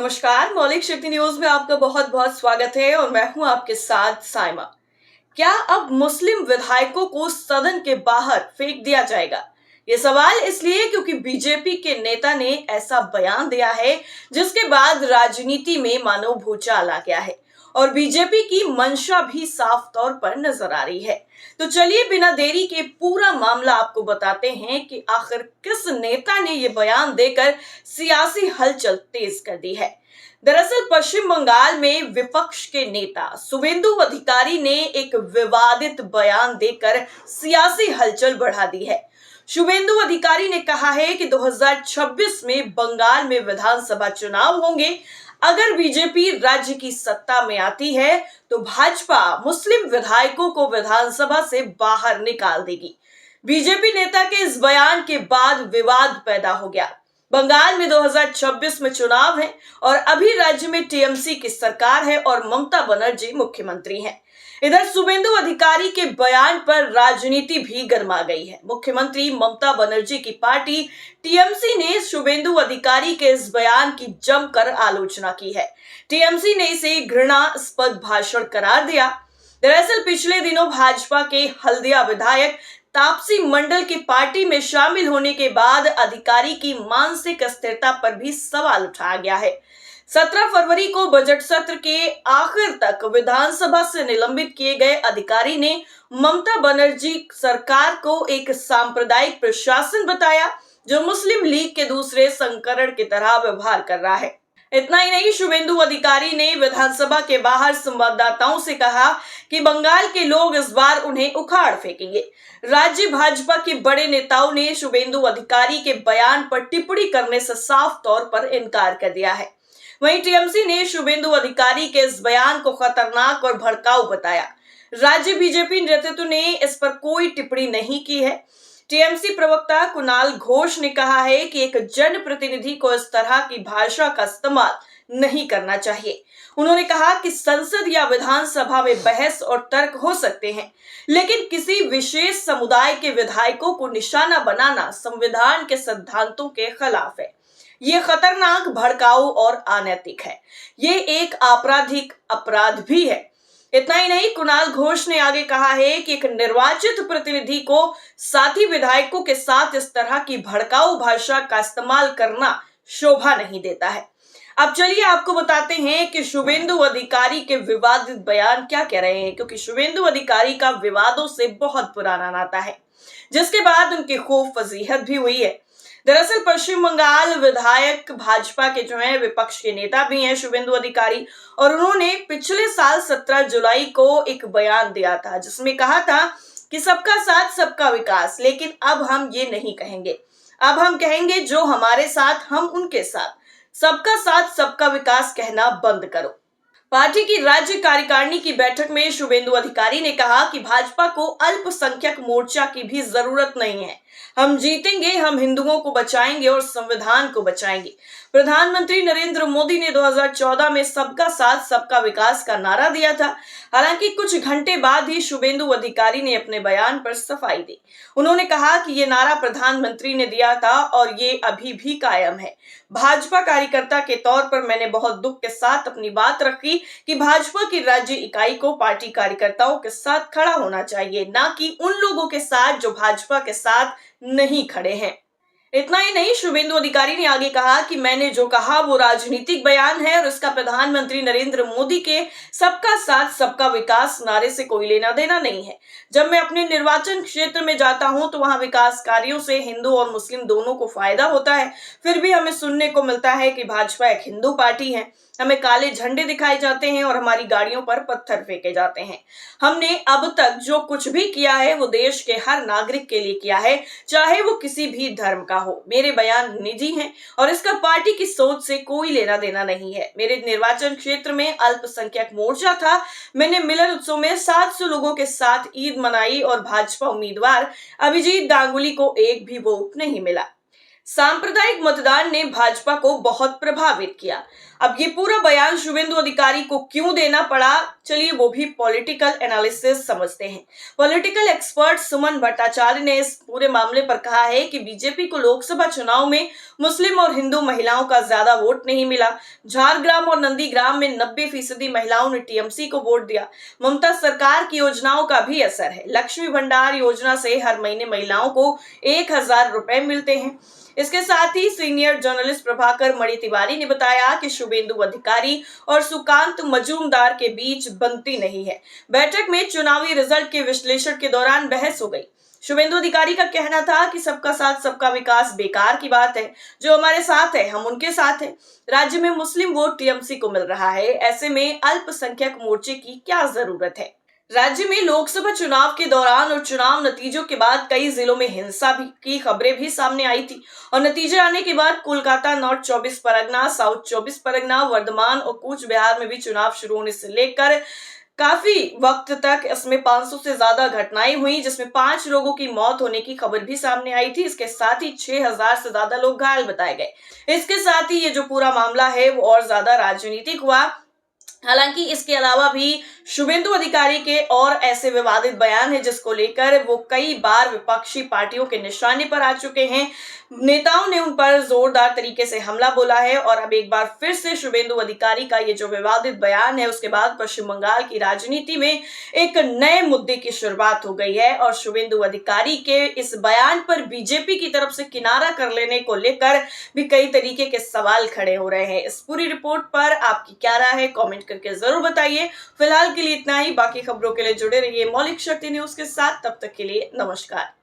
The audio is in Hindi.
नमस्कार। मौलिक शक्ति न्यूज में आपका बहुत बहुत स्वागत है और मैं हूं आपके साथ साइमा। क्या अब मुस्लिम विधायकों को सदन के बाहर फेंक दिया जाएगा? ये सवाल इसलिए क्योंकि बीजेपी के नेता ने ऐसा बयान दिया है जिसके बाद राजनीति में मानो भूचाल आ गया है और बीजेपी की मंशा भी साफ तौर पर नजर आ रही है। तो चलिए बिना देरी के पूरा मामला आपको बताते हैं कि आखिर किस नेता ने ये बयान देकर सियासी हलचल तेज कर दी है। दरअसल पश्चिम बंगाल में विपक्ष के नेता शुवेंदु अधिकारी ने एक विवादित बयान देकर सियासी हलचल बढ़ा दी है। शुवेंदु अधिकारी ने कहा है कि 2026 में बंगाल में विधानसभा चुनाव होंगे। अगर बीजेपी राज्य की सत्ता में आती है तो भाजपा मुस्लिम विधायकों को विधानसभा से बाहर निकाल देगी। बीजेपी नेता के इस बयान के बाद विवाद पैदा हो गया। बंगाल में 2026 में चुनाव है और अभी राज्य में टीएमसी की सरकार है और ममता बनर्जी मुख्यमंत्री हैं। इधर शुवेंदु अधिकारी के बयान पर राजनीति भी गर्मा गई है। मुख्यमंत्री ममता बनर्जी की पार्टी टीएमसी ने शुवेंदु अधिकारी के इस बयान की जमकर आलोचना की है। टीएमसी ने इसे घृणास्पद भाषण करार दिया। दरअसल पिछले दिनों भाजपा के हल्दिया विधायक तापसी मंडल की पार्टी में शामिल होने के बाद अधिकारी की मानसिक स्थिरता पर भी सवाल उठाया गया है। 17 फरवरी को बजट सत्र के आखिर तक विधानसभा से निलंबित किए गए अधिकारी ने ममता बनर्जी सरकार को एक सांप्रदायिक प्रशासन बताया जो मुस्लिम लीग के दूसरे संस्करण की तरह व्यवहार कर रहा है। इतना ही नहीं, शुवेंदु अधिकारी ने विधानसभा के बाहर संवाददाताओं से कहा कि बंगाल के लोग इस बार उन्हें उखाड़ फेंकेंगे। राज्य भाजपा के बड़े नेताओं ने शुवेंदु अधिकारी के बयान पर टिप्पणी करने से साफ तौर पर इनकार कर दिया है। वहीं टीएमसी ने शुवेंदु अधिकारी के इस बयान को खतरनाक और भड़काऊ बताया। राज्य बीजेपी नेतृत्व ने इस पर कोई टिप्पणी नहीं की है। टीएमसी प्रवक्ता कुणाल घोष ने कहा है कि एक जनप्रतिनिधि को इस तरह की भाषा का इस्तेमाल नहीं करना चाहिए। उन्होंने कहा कि संसद या विधानसभा में बहस और तर्क हो सकते हैं, लेकिन किसी विशेष समुदाय के विधायकों को निशाना बनाना संविधान के सिद्धांतों के खिलाफ है। ये खतरनाक, भड़काऊ और अनैतिक है। ये एक आपराधिक अपराध भी है। इतना ही नहीं, कुणाल घोष ने आगे कहा है कि एक निर्वाचित प्रतिनिधि को साथी विधायकों के साथ इस तरह की भड़काऊ भाषा का इस्तेमाल करना शोभा नहीं देता है। अब चलिए आपको बताते हैं कि शुवेंदु अधिकारी के विवादित बयान क्या कह रहे हैं, क्योंकि शुवेंदु अधिकारी का विवादों से बहुत पुराना नाता है, जिसके बाद उनकी खूब फजीहत भी हुई है। दरअसल पश्चिम बंगाल विधायक भाजपा के जो है विपक्ष के नेता भी हैं शुवेंदु अधिकारी, और उन्होंने पिछले साल 17 जुलाई को एक बयान दिया था जिसमें कहा था कि सबका साथ सबका विकास, लेकिन अब हम ये नहीं कहेंगे। अब हम कहेंगे जो हमारे साथ हम उनके साथ। सबका साथ सबका विकास कहना बंद करो। पार्टी की राज्य कार्यकारिणी की बैठक में शुवेंदु अधिकारी ने कहा कि भाजपा को अल्पसंख्यक मोर्चा की भी जरूरत नहीं है। हम जीतेंगे, हम हिंदुओं को बचाएंगे और संविधान को बचाएंगे। प्रधानमंत्री नरेंद्र मोदी ने 2014 में सबका साथ सबका विकास का नारा दिया था। हालांकि कुछ घंटे बाद ही शुवेंदु अधिकारी ने अपने बयान पर सफाई दी। उन्होंने कहा कि ये नारा प्रधानमंत्री ने दिया था और ये अभी भी कायम है। भाजपा कार्यकर्ता के तौर पर मैंने बहुत दुख के साथ अपनी बात रखी कि भाजपा की राज्य इकाई को पार्टी कार्यकर्ताओं के साथ खड़ा होना चाहिए, ना कि उन लोगों के साथ जो भाजपा के साथ नहीं खड़े हैं। इतना ही नहीं, शुवेंदु अधिकारी ने आगे कहा कि मैंने जो कहा वो राजनीतिक बयान है और इसका प्रधानमंत्री नरेंद्र मोदी के सबका साथ सबका विकास नारे से कोई लेना देना नहीं है। जब मैं अपने निर्वाचन क्षेत्र में जाता हूं तो वहां विकास कार्यों से हिंदू और मुस्लिम दोनों को फायदा होता है। फिर भी हमें सुनने को मिलता है कि भाजपा एक हिंदू पार्टी है। हमें काले झंडे दिखाए जाते हैं और हमारी गाड़ियों पर पत्थर फेंके जाते हैं। हमने अब तक जो कुछ भी किया है वो देश के हर नागरिक के लिए किया है, चाहे वो किसी भी धर्म का हो। मेरे बयान निजी हैं और इसका पार्टी की सोच से कोई लेना देना नहीं है। मेरे निर्वाचन क्षेत्र में अल्पसंख्यक मोर्चा था। मैंने मिलन उत्सव में 700 लोगों के साथ ईद मनाई और भाजपा उम्मीदवार अभिजीत गांगुली को एक भी वोट नहीं मिला। सांप्रदायिक मतदान ने भाजपा को बहुत प्रभावित किया। अब ये पूरा बयान शुवेंदु अधिकारी को क्यों देना पड़ा, चलिए वो भी पॉलिटिकल एनालिसिस समझते हैं। पॉलिटिकल एक्सपर्ट सुमन भट्टाचार्य ने इस पूरे मामले पर कहा है कि बीजेपी को लोकसभा चुनाव में मुस्लिम और हिंदू महिलाओं का ज्यादा वोट नहीं मिला। झारग्राम और नंदीग्राम में 90% महिलाओं ने टीएमसी को वोट दिया। ममता सरकार की योजनाओं का भी असर है। लक्ष्मी भंडार योजना से हर महीने महिलाओं को 1,000 रुपए मिलते हैं। इसके साथ ही सीनियर जर्नलिस्ट प्रभाकर मणि तिवारी ने बताया कि शुभेंदु अधिकारी और सुकांत मजूमदार के बीच बनती नहीं है। बैठक में चुनावी रिजल्ट के विश्लेषण के दौरान बहस हो गई। शुभेंदु अधिकारी का कहना था कि सबका साथ सबका विकास बेकार की बात है। जो हमारे साथ है हम उनके साथ हैं। राज्य में मुस्लिम वोट टीएमसी को मिल रहा है, ऐसे में अल्पसंख्यक मोर्चे की क्या जरूरत है। राज्य में लोकसभा चुनाव के दौरान और चुनाव नतीजों के बाद कई जिलों में हिंसा की खबरें भी सामने आई थी और नतीजे आने के बाद कोलकाता, नॉर्थ 24 परगना, साउथ 24 परगना, वर्धमान और कूच बिहार में भी चुनाव शुरू होने से लेकर काफी वक्त तक इसमें 500 से ज्यादा घटनाएं हुई, जिसमें 5 लोगों की मौत होने की खबर भी सामने आई थी। इसके साथ ही 6,000 से ज्यादा लोग घायल बताए गए। इसके साथ ही ये जो पूरा मामला है वो और ज्यादा राजनीतिक हुआ। हालांकि इसके अलावा भी शुभेंदु अधिकारी के और ऐसे विवादित बयान है जिसको लेकर वो कई बार विपक्षी पार्टियों के निशाने पर आ चुके हैं। नेताओं ने उन पर जोरदार तरीके से हमला बोला है और अब एक बार फिर से शुभेंदु अधिकारी का ये जो विवादित बयान है उसके बाद पश्चिम बंगाल की राजनीति में एक नए मुद्दे की शुरुआत हो गई है और शुभेंदु अधिकारी के इस बयान पर बीजेपी की तरफ से किनारा कर लेने को लेकर भी कई तरीके के सवाल खड़े हो रहे हैं। इस पूरी रिपोर्ट पर आपकी क्या राय है, कमेंट करके जरूर बताइए। फिलहाल के लिए इतना ही। बाकी खबरों के लिए जुड़े रहिए मौलिक शक्ति न्यूज के साथ। तब तक के लिए नमस्कार।